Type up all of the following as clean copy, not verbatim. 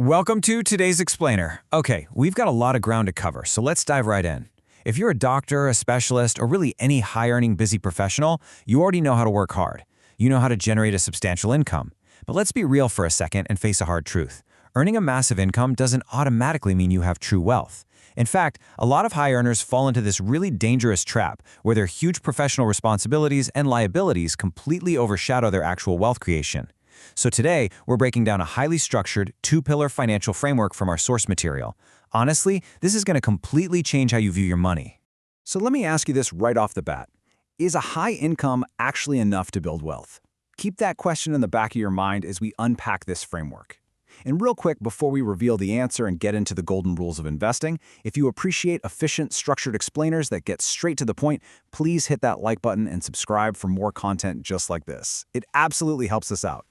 Welcome to today's Explainer. Okay, we've got a lot of ground to cover, so let's dive right in. If you're a doctor, a specialist, or really any high-earning busy professional, you already know how to work hard. You know how to generate a substantial income. But let's be real for a second and face a hard truth. Earning a massive income doesn't automatically mean you have true wealth. In fact, a lot of high earners fall into this really dangerous trap where their huge professional responsibilities and liabilities completely overshadow their actual wealth creation. So today, we're breaking down a highly structured, two-pillar financial framework from our source material. Honestly, this is going to completely change how you view your money. So let me ask you this right off the bat. Is a high income actually enough to build wealth? Keep that question in the back of your mind as we unpack this framework. And real quick, before we reveal the answer and get into the golden rules of investing, if you appreciate efficient, structured explainers that get straight to the point, please hit that like button and subscribe for more content just like this. It absolutely helps us out.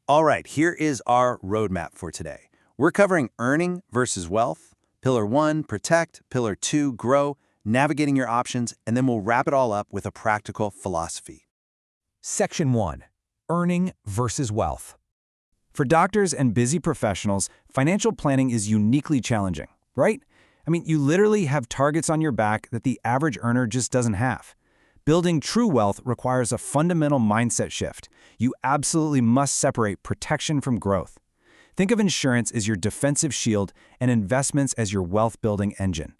All right, here is our roadmap for today. We're covering earning versus wealth, Pillar 1, protect, Pillar 2, grow, navigating your options, and then we'll wrap it all up with a practical philosophy. Section 1. Earning versus wealth. For doctors and busy professionals, financial planning is uniquely challenging, right? I mean, you literally have targets on your back that the average earner just doesn't have. Building true wealth requires a fundamental mindset shift. You absolutely must separate protection from growth. Think of insurance as your defensive shield and investments as your wealth-building engine.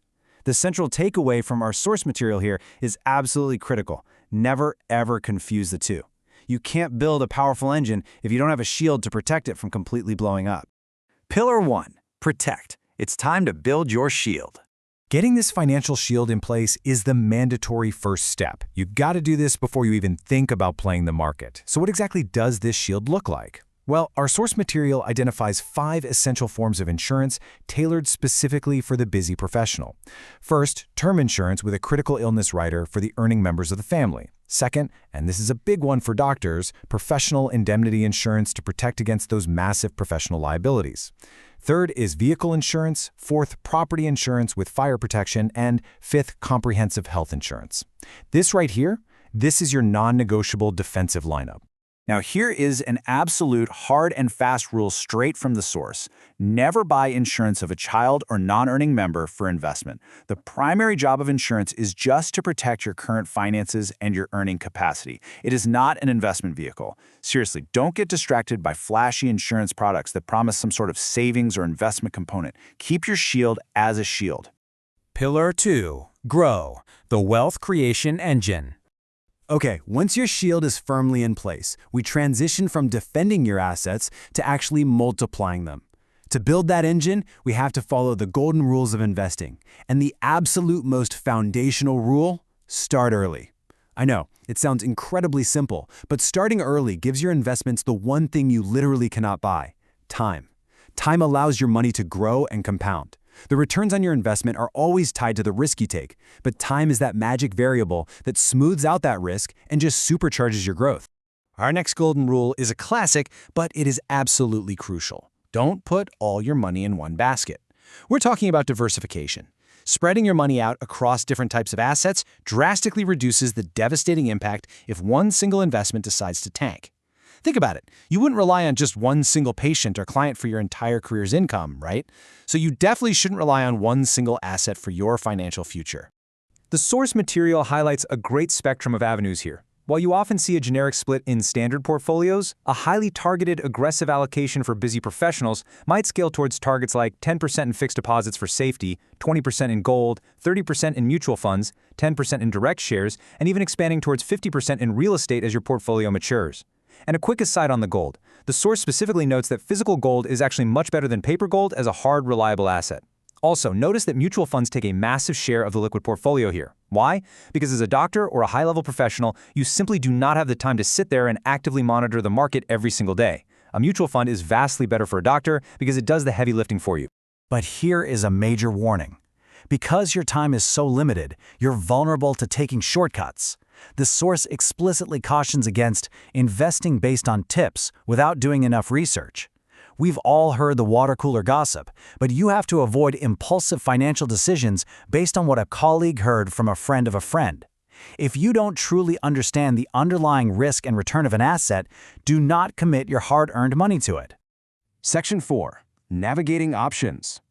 The central takeaway from our source material here is absolutely critical. Never, ever confuse the two. You can't build a powerful engine if you don't have a shield to protect it from completely blowing up. Pillar 1, protect. It's time to build your shield. Getting this financial shield in place is the mandatory first step. You've got to do this before you even think about playing the market. So what exactly does this shield look like? Well, our source material identifies 5 essential forms of insurance tailored specifically for the busy professional. First, term insurance with a critical illness rider for the earning members of the family. Second, and this is a big one for doctors, professional indemnity insurance to protect against those massive professional liabilities. Third is vehicle insurance, fourth, property insurance with fire protection, and fifth, comprehensive health insurance. This right here, this is your non-negotiable defensive lineup. Now here is an absolute hard and fast rule straight from the source. Never buy insurance of a child or non-earning member for investment. The primary job of insurance is just to protect your current finances and your earning capacity. It is not an investment vehicle. Seriously, don't get distracted by flashy insurance products that promise some sort of savings or investment component. Keep your shield as a shield. Pillar 2. Grow, the wealth creation engine. Okay, once your shield is firmly in place, we transition from defending your assets to actually multiplying them. To build that engine, we have to follow the golden rules of investing. And the absolute most foundational rule, start early. I know, it sounds incredibly simple, but starting early gives your investments the one thing you literally cannot buy: time. Time allows your money to grow and compound. The returns on your investment are always tied to the risk you take, but time is that magic variable that smooths out that risk and just supercharges your growth. Our next golden rule is a classic, but it is absolutely crucial. Don't put all your money in one basket. We're talking about diversification. Spreading your money out across different types of assets drastically reduces the devastating impact if one single investment decides to tank. Think about it. You wouldn't rely on just one single patient or client for your entire career's income, right? So you definitely shouldn't rely on one single asset for your financial future. The source material highlights a great spectrum of avenues here. While you often see a generic split in standard portfolios, a highly targeted, aggressive allocation for busy professionals might scale towards targets like 10% in fixed deposits for safety, 20% in gold, 30% in mutual funds, 10% in direct shares, and even expanding towards 50% in real estate as your portfolio matures. And a quick aside on the gold. The source specifically notes that physical gold is actually much better than paper gold as a hard, reliable asset. Also, notice that mutual funds take a massive share of the liquid portfolio here. Why? Because as a doctor or a high-level professional, you simply do not have the time to sit there and actively monitor the market every single day. A mutual fund is vastly better for a doctor because it does the heavy lifting for you. But here is a major warning. Because your time is so limited, you're vulnerable to taking shortcuts. The source explicitly cautions against investing based on tips without doing enough research. We've all heard the water cooler gossip, but you have to avoid impulsive financial decisions based on what a colleague heard from a friend of a friend. If you don't truly understand the underlying risk and return of an asset, do not commit your hard-earned money to it. Section 4. navigating options.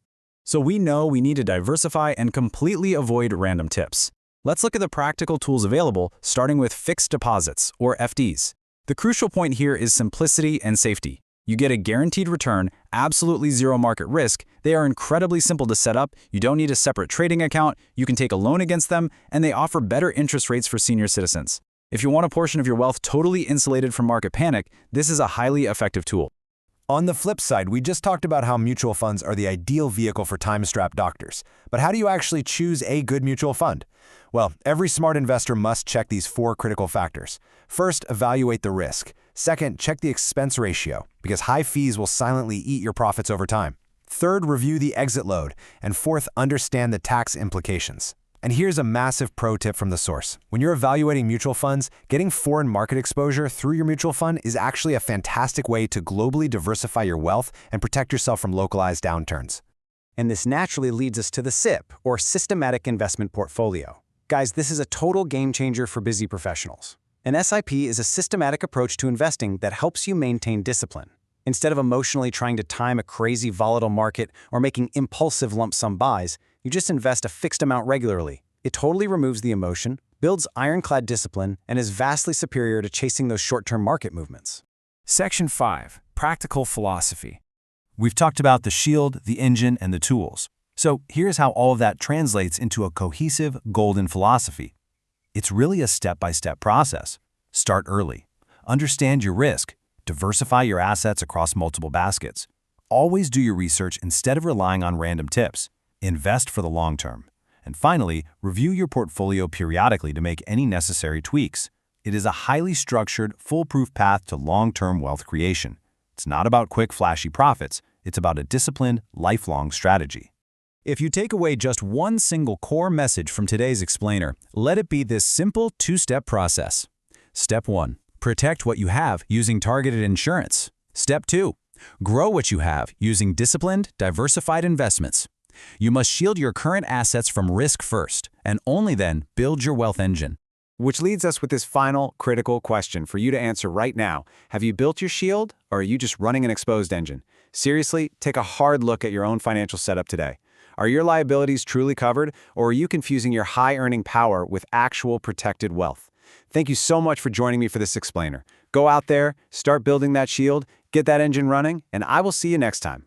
So we know we need to diversify and completely avoid random tips. Let's look at the practical tools available, starting with fixed deposits, or FDs. The crucial point here is simplicity and safety. You get a guaranteed return, absolutely zero market risk. They are incredibly simple to set up. You don't need a separate trading account. You can take a loan against them, and they offer better interest rates for senior citizens. If you want a portion of your wealth totally insulated from market panic, this is a highly effective tool. On the flip side, we just talked about how mutual funds are the ideal vehicle for time-strapped doctors. But how do you actually choose a good mutual fund? Well, every smart investor must check these 4 critical factors. First, evaluate the risk. Second, check the expense ratio, because high fees will silently eat your profits over time. Third, review the exit load. And fourth, understand the tax implications. And here's a massive pro tip from the source. When you're evaluating mutual funds, getting foreign market exposure through your mutual fund is actually a fantastic way to globally diversify your wealth and protect yourself from localized downturns. And this naturally leads us to the SIP, or Systematic Investment Portfolio. Guys, this is a total game changer for busy professionals. An SIP is a systematic approach to investing that helps you maintain discipline. Instead of emotionally trying to time a crazy volatile market or making impulsive lump sum buys, you just invest a fixed amount regularly. It totally removes the emotion, builds ironclad discipline, and is vastly superior to chasing those short-term market movements. Section 5. Practical philosophy. We've talked about the shield, the engine, and the tools. So here's how all of that translates into a cohesive golden philosophy. It's really a step-by-step process. Start early. Understand your risk. Diversify your assets across multiple baskets. Always do your research instead of relying on random tips. Invest for the long term. And finally, review your portfolio periodically to make any necessary tweaks. It is a highly structured, foolproof path to long-term wealth creation. It's not about quick, flashy profits. It's about a disciplined, lifelong strategy. If you take away just one single core message from today's explainer, let it be this simple 2-step process. Step 1. Protect what you have using targeted insurance. Step 2. Grow what you have using disciplined, diversified investments. You must shield your current assets from risk first, and only then build your wealth engine. Which leads us with this final, critical question for you to answer right now. Have you built your shield, or are you just running an exposed engine? Seriously, take a hard look at your own financial setup today. Are your liabilities truly covered, or are you confusing your high-earning power with actual protected wealth? Thank you so much for joining me for this explainer. Go out there, start building that shield, get that engine running, and I will see you next time.